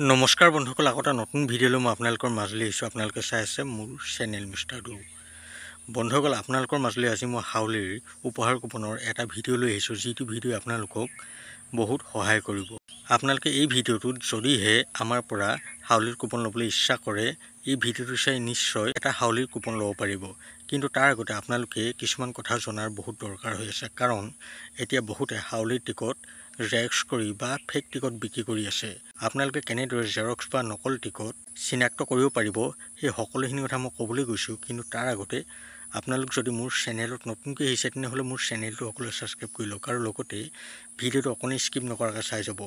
নমস্কাৰ বন্ধুসকল, আকৌ এটা নতুন ভিডিঅ'লৈ মই আপোনালোকৰ মাজলৈ আহিছোঁ। আপোনালোকে চাই আছে মোৰ চেনেল মিষ্টাৰ ডু। বন্ধুসকল, আপোনালোকৰ মাজলৈ আজি মই হাউলিৰ উপহাৰ কুপনৰ এটা ভিডিঅ' লৈ আহিছোঁ, যিটো ভিডিঅ' আপোনালোকক বহুত সহায় কৰিব। আপোনালোকে এই ভিডিঅ'টোত যদিহে আমাৰ পৰা হাউলিৰ কুপন ল'বলৈ ইচ্ছা কৰে, এই ভিডিঅ'টো চাই নিশ্চয় এটা হাউলিৰ কুপন ল'ব পাৰিব। কিন্তু তাৰ আগতে আপোনালোকে কিছুমান কথা জনাৰ বহুত দৰকাৰ হৈ আছে, কাৰণ এতিয়া বহুতে হাউলিৰ টিকট জেৰক্স কৰি বা ফেক টিকট বিক্ৰী কৰি আছে। আপোনালোকে কেনেদৰে জেৰক্স বা নকল টিকট চিনাক্ত কৰিব পাৰিব, সেই সকলোখিনি কথা মই ক'বলৈ গৈছোঁ। কিন্তু তাৰ আগতে আপোনালোক যদি মোৰ চেনেলত নতুনকৈ আহিছে, তেনেহ'লে মোৰ চেনেলটো সকলোৱে ছাবস্ক্ৰাইব কৰি লওক আৰু লগতে ভিডিঅ'টো অকণি স্কিপ নকৰাকৈ চাই যাব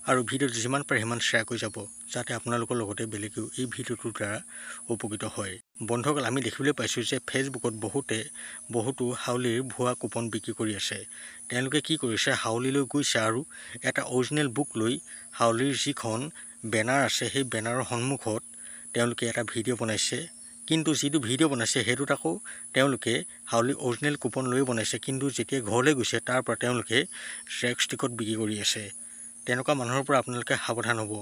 আৰু ভিডিঅ'টো যিমান পাৰে সিমান শ্বেয়াৰ কৰি যাব, যাতে আপোনালোকৰ লগতে বেলেগেও এই ভিডিঅ'টোৰ দ্বাৰা উপকৃত হয়। বন্ধুসকল, আমি দেখিবলৈ পাইছোঁ যে ফেচবুকত বহুতো হাউলিৰ ভুৱা কুপন বিক্ৰী কৰি আছে। তেওঁলোকে কি কৰিছে, হাউলিলৈ গৈছে আৰু এটা অৰিজিনেল বুক লৈ হাউলিৰ যিখন বেনাৰ আছে, সেই বেনাৰৰ সন্মুখত তেওঁলোকে এটা ভিডিঅ' বনাইছে। কিন্তু যিটো ভিডিঅ' বনাইছে সেইটোত আকৌ তেওঁলোকে হাউলিৰ অৰিজিনেল কুপন লৈ বনাইছে, কিন্তু যেতিয়া ঘৰলৈ গৈছে তাৰ পৰা তেওঁলোকে জেৰক্স টিকট বিক্ৰী কৰি আছে। তেনেকুৱা মানুহৰ পৰা আপোনালোকে সাৱধান হ'ব।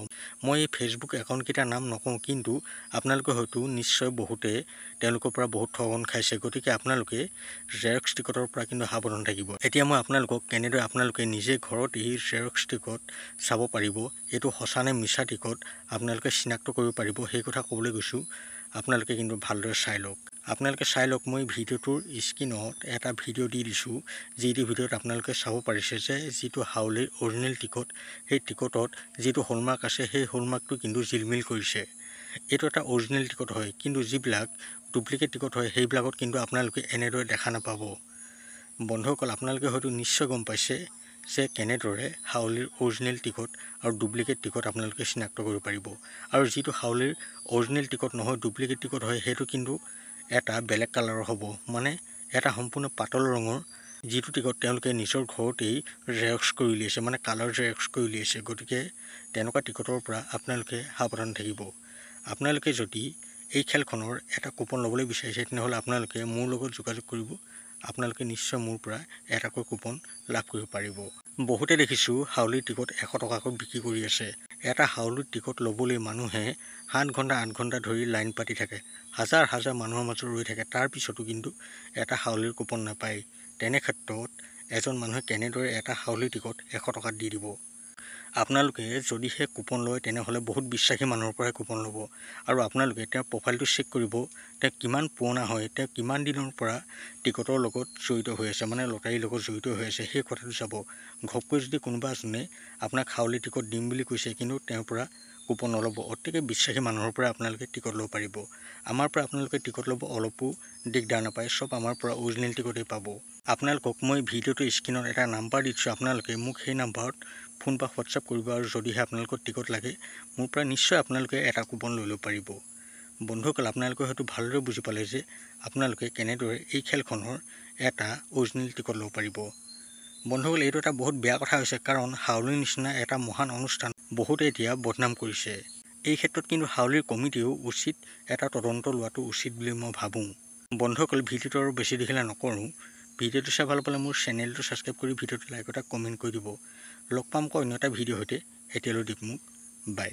মই এই ফেচবুক একাউণ্টকেইটাৰ নাম নকওঁ, কিন্তু আপোনালোকে হয়তো নিশ্চয় বহুতে তেওঁলোকৰ পৰা বহুত ঠগন খাইছে। গতিকে আপোনালোকে জেৰক্স টিকটৰ পৰা কিন্তু সাৱধান থাকিব। এতিয়া মই আপোনালোকক কেনেদৰে আপোনালোকে নিজে ঘৰত এই জেৰক্স টিকট চাব পাৰিব, এইটো সঁচা নে মিছা টিকট আপোনালোকে চিনাক্ত কৰিব পাৰিব, সেই কথা ক'বলৈ গৈছোঁ। আপোনালোকে কিন্তু ভালদৰে চাই লওক। আপোনালোকে চাই লওক, মই ভিডিঅ'টোৰ স্ক্ৰীনত এটা ভিডিঅ' দি দিছোঁ, যিটো ভিডিঅ'ত আপোনালোকে চাব পাৰিছে যে যিটো হাউলিৰ অৰিজিনেল টিকট, সেই টিকটত যিটো হলমাৰ্ক আছে, সেই হলমাৰ্কটো কিন্তু জিলমিল কৰিছে। এইটো এটা অৰিজিনেল টিকট হয়, কিন্তু যিবিলাক ডুপ্লিকেট টিকট হয় সেইবিলাকত কিন্তু আপোনালোকে এনেদৰে দেখা নাপাব। বন্ধুসকল, আপোনালোকে হয়তো নিশ্চয় গম পাইছে যে কেনেদৰে হাউলিৰ অৰিজিনেল টিকট আৰু ডুপ্লিকেট টিকট আপোনালোকে চিনাক্ত কৰিব পাৰিব। আৰু যিটো হাউলিৰ অৰিজিনেল টিকট নহয়, ডুপ্লিকেট টিকট হয়, সেইটো কিন্তু এটা বেলেগ কালাৰৰ হ'ব, মানে এটা সম্পূৰ্ণ পাতল ৰঙৰ যিটো টিকট তেওঁলোকে নিজৰ ঘৰতেই জেৰক্স কৰি উলিয়াইছে, মানে কালাৰ জেৰক্স কৰি উলিয়াইছে। গতিকে তেনেকুৱা টিকটৰ পৰা আপোনালোকে সাৱধান থাকিব। আপোনালোকে যদি এই খেলখনৰ এটা কুপন ল'বলৈ বিচাৰিছে, তেনেহ'লে আপোনালোকে মোৰ লগত যোগাযোগ কৰিব। আপোনালোকে নিশ্চয় মোৰ পৰা এটাকৈ কুপন লাভ কৰিব পাৰিব। বহুতে দেখিছোঁ হাউলিৰ টিকট 100 টকাকৈ বিক্ৰী কৰি আছে। এটা হাউলিৰ টিকট ল'বলৈ মানুহে 7 ঘণ্টা 8 ঘণ্টা ধৰি লাইন পাতি থাকে, হাজাৰ হাজাৰ মানুহৰ মাজত ৰৈ থাকে, তাৰ পিছতো কিন্তু এটা হাউলিৰ কুপন নাপায়। তেনে ক্ষেত্ৰত এজন মানুহে কেনেদৰে এটা হাউলিৰ টিকট 100 টকাত দি দিব। আপোনালোকে যদিহে কুপন লয়, তেনেহ'লে বহুত বিশ্বাসী মানুহৰ পৰাই কুপন ল'ব। আৰু আপোনালোকে তেওঁৰ প্ৰফাইলটো চেক কৰিব, তেওঁ কিমান পুৰণা হয়, তেওঁ কিমান দিনৰ পৰা টিকটৰ লগত জড়িত হৈ আছে, মানে লটাৰীৰ লগত জড়িত হৈ আছে, সেই কথাটো চাব। ঘপকৈ যদি কোনোবা এজনে আপোনাক হাউলি টিকট দিম বুলি কৈছে, কিন্তু তেওঁৰ পৰা কুপন নল'ব। অতিকে বিশ্বাসী মানুহৰ পৰা আপোনালোকে টিকট ল'ব পাৰিব। আমাৰ পৰা আপোনালোকে টিকট ল'ব অলপো দিগদাৰ নাপায়, চব আমাৰ পৰা অৰিজিনেল টিকটেই পাব। আপোনালোকক মই ভিডিঅ'টোৰ স্ক্ৰীনত এটা নাম্বাৰ দি দিছোঁ, আপোনালোকে মোক সেই নাম্বাৰত ফোন বা হোৱাটছআপ কৰিব, আৰু যদিহে আপোনালোকৰ টিকট লাগে, মোৰ পৰা নিশ্চয় আপোনালোকে এটা কুপন লৈ ল'ব পাৰিব। বন্ধুসকল, আপোনালোকে হয়তো ভালদৰে বুজি পালে যে আপোনালোকে কেনেদৰে এই খেলখনৰ এটা অৰিজিনেল টিকট ল'ব পাৰিব। বন্ধুসকল, এইটো এটা বহুত বেয়া কথা হৈছে, কাৰণ হাউলিৰ নিচিনা এটা মহান অনুষ্ঠান বহুতে এতিয়া বদনাম কৰিছে। এই ক্ষেত্ৰত কিন্তু হাউলিৰ কমিটিয়েও উচিত এটা তদন্ত লোৱাটো উচিত বুলি মই ভাবোঁ। বন্ধুসকল, ভিডিঅ'টো আৰু বেছি দীঘলীয়া নকৰোঁ। ভিডিঅ'টো চাই ভাল পালে মোৰ চেনেলটো ছাবস্ক্ৰাইব কৰি ভিডিঅ'টো লাইক এটা কমেণ্ট কৰি দিব। লগ পাম আকৌ অন্য এটা ভিডিঅ'ৰ সৈতে। এতিয়ালৈ দিক মোক বাই।